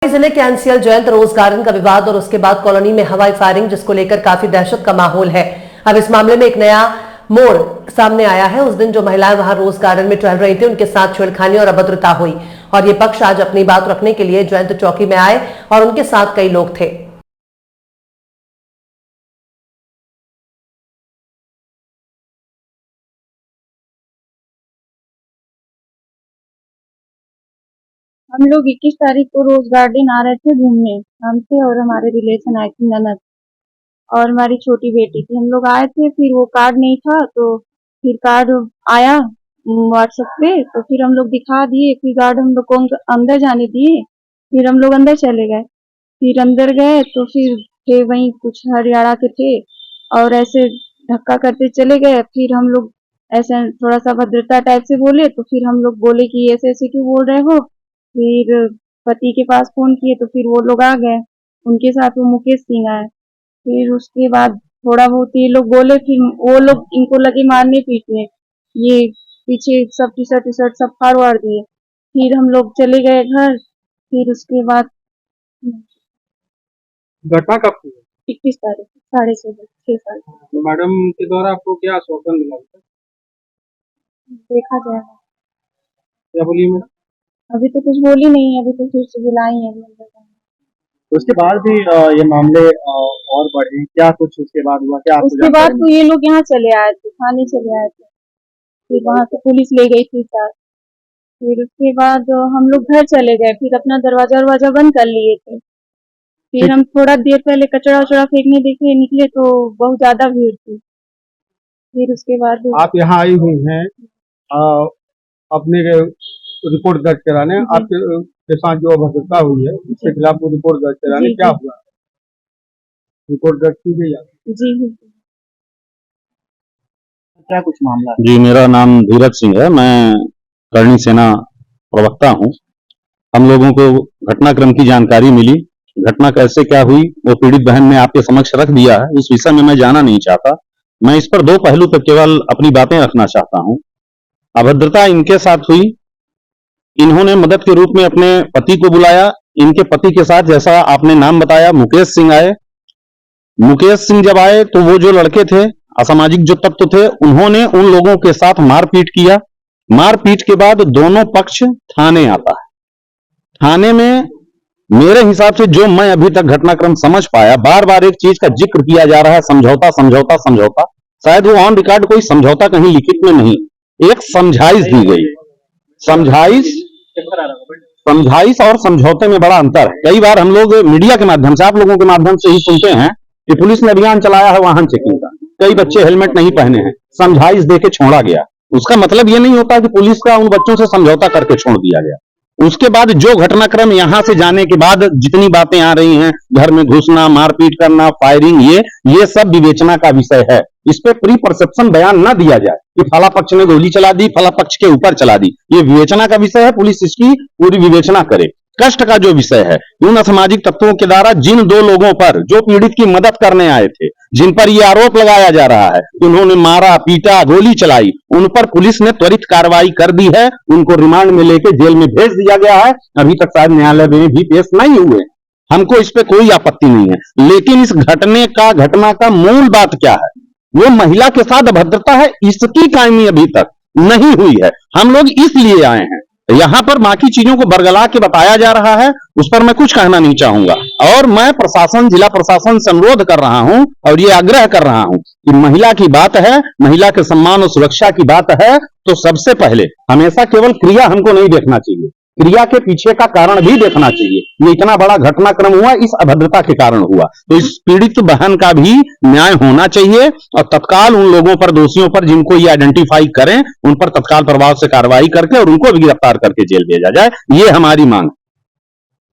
जिले के एनसीएल जयंत रोज गार्डन का विवाद और उसके बाद कॉलोनी में हवाई फायरिंग, जिसको लेकर काफी दहशत का माहौल है। अब इस मामले में एक नया मोड़ सामने आया है। उस दिन जो महिलाएं वहां रोज गार्डन में टहल रही थी, उनके साथ छेड़खानी और अभद्रता हुई और ये पक्ष आज अपनी बात रखने के लिए जयंत चौकी में आए और उनके साथ कई लोग थे। हम लोग 21 तारीख को रोज गार्डन आ रहे थे घूमने। हम थे और हमारे रिलेशन आए थे, ननद और हमारी छोटी बेटी थी। हम लोग आए थे, फिर वो कार्ड नहीं था तो फिर कार्ड आया व्हाट्सएप पे, तो फिर हम लोग दिखा दिए। फिर गार्ड हम लोग को अंदर जाने दिए। फिर हम लोग अंदर चले गए। फिर अंदर गए तो फिर थे वहीं कुछ हरियाणा के थे और ऐसे धक्का करते चले गए। फिर हम लोग ऐसे थोड़ा सा भद्रता टाइप से बोले, तो फिर हम लोग बोले कि ऐसे ऐसे क्यों बोल रहे हो। फिर पति के पास फोन किए तो फिर वो लोग आ गए, उनके साथ वो मुकेश सिंह आए। फिर उसके बाद थोड़ा बहुत ये लोग बोले, फिर वो लोग इनको लगे मारने पीटने, ये पीछे सब टी शर्ट सब फाड़ वाड़ दिए। फिर हम लोग चले गए घर। फिर उसके बाद घटना कब की है? 21 तारीख 6:30 तो मैडम के द्वारा आपको क्या आश्वासन मिला? देखा जाएगा। क्या बोलिए मैडम? अभी तो कुछ बोली नहीं, अभी तो फिर से बुलाई है। तो उसके बाद भी ये मामले और बढ़े, क्या कुछ उसके बाद हुआ? क्या उसके बाद तो ये लोग यहाँ चले आए थे, थाने चले आए थे। फिर वहां से पुलिस ले गई थी सर। फिर उसके बाद हम लोग घर चले गए। फिर अपना दरवाजा बंद कर लिए थे। फिर हम थोड़ा देर पहले कचरा वचड़ा फेंकने देखे निकले तो बहुत ज्यादा भीड़ थी। फिर उसके बाद आप यहाँ आई हुई हैं अपने रिपोर्ट दर्ज कराने, आपके साथ जो अभद्रता हुई है उसके खिलाफ वो रिपोर्ट दर्ज कराने, क्या हुआ? रिपोर्ट दर्ज की गई? जी क्या कुछ मामला? जी, मेरा नाम धीरज सिंह है, मैं करणी सेना प्रवक्ता हूँ। हम लोगों को घटनाक्रम की जानकारी मिली। घटना कैसे क्या हुई वो पीड़ित बहन ने आपके समक्ष रख दिया है। उस विषय में मैं जाना नहीं चाहता। मैं इस पर दो पहलू पर केवल अपनी बातें रखना चाहता हूँ। अभद्रता इनके साथ हुई। इन्होंने मदद के रूप में अपने पति को बुलाया। इनके पति के साथ, जैसा आपने नाम बताया, मुकेश सिंह आए। मुकेश सिंह जब आए तो वो जो लड़के थे, असामाजिक जो तत्व थे, उन्होंने उन लोगों के साथ मारपीट किया। मारपीट के बाद दोनों पक्ष थाने आता है। थाने में मेरे हिसाब से जो मैं अभी तक घटनाक्रम समझ पाया, बार बार एक चीज का जिक्र किया जा रहा है, समझौता समझौता समझौता। शायद वो ऑन रिकॉर्ड कोई समझौता कहीं लिखित में नहीं, एक समझाइश दी गई। समझाइश और समझौते में बड़ा अंतर है। कई बार हम लोग मीडिया के माध्यम से, आप लोगों के माध्यम से ही सुनते हैं कि पुलिस ने अभियान चलाया है वाहन चेकिंग का, कई बच्चे हेलमेट नहीं पहने हैं, समझाइश देके छोड़ा गया। उसका मतलब यह नहीं होता कि पुलिस का उन बच्चों से समझौता करके छोड़ दिया गया। उसके बाद जो घटनाक्रम यहां से जाने के बाद जितनी बातें आ रही हैं, घर में घुसना, मारपीट करना, फायरिंग, ये सब विवेचना का विषय है। इस पे प्री परसेप्शन बयान न दिया जाए कि फला पक्ष ने गोली चला दी, फला पक्ष के ऊपर चला दी। ये विवेचना का विषय है, पुलिस इसकी पूरी विवेचना करे। कष्ट का जो विषय है, उन असामाजिक तत्वों के द्वारा जिन दो लोगों पर, जो पीड़ित की मदद करने आए थे, जिन पर यह आरोप लगाया जा रहा है उन्होंने मारा, पीटा, गोली चलाई, उन पर पुलिस ने त्वरित कार्रवाई कर दी है। उनको रिमांड में लेकर जेल में भेज दिया गया है। अभी तक शायद न्यायालय में भी पेश नहीं हुए। हमको इस पे कोई आपत्ति नहीं है, लेकिन इस घटना का मूल बात क्या है? वो महिला के साथ अभद्रता है, इसकी कायमी अभी तक नहीं हुई है। हम लोग इसलिए आए हैं। यहां पर बाकी चीजों को बरगला के बताया जा रहा है, उस पर मैं कुछ कहना नहीं चाहूंगा। और मैं प्रशासन, जिला प्रशासन से अनुरोध कर रहा हूं और ये आग्रह कर रहा हूं कि महिला की बात है, महिला के सम्मान और सुरक्षा की बात है, तो सबसे पहले हमेशा केवल क्रिया हमको नहीं देखना चाहिए, क्रिया के पीछे का कारण भी देखना चाहिए। ये इतना बड़ा घटनाक्रम हुआ इस अभद्रता के कारण हुआ, तो इस पीड़ित बहन का भी न्याय होना चाहिए और तत्काल उन लोगों पर, दोषियों पर, जिनको ये आइडेंटिफाई करें, उन पर तत्काल प्रभाव से कार्रवाई करके और उनको भी गिरफ्तार करके जेल भेजा जाए। ये हमारी मांग।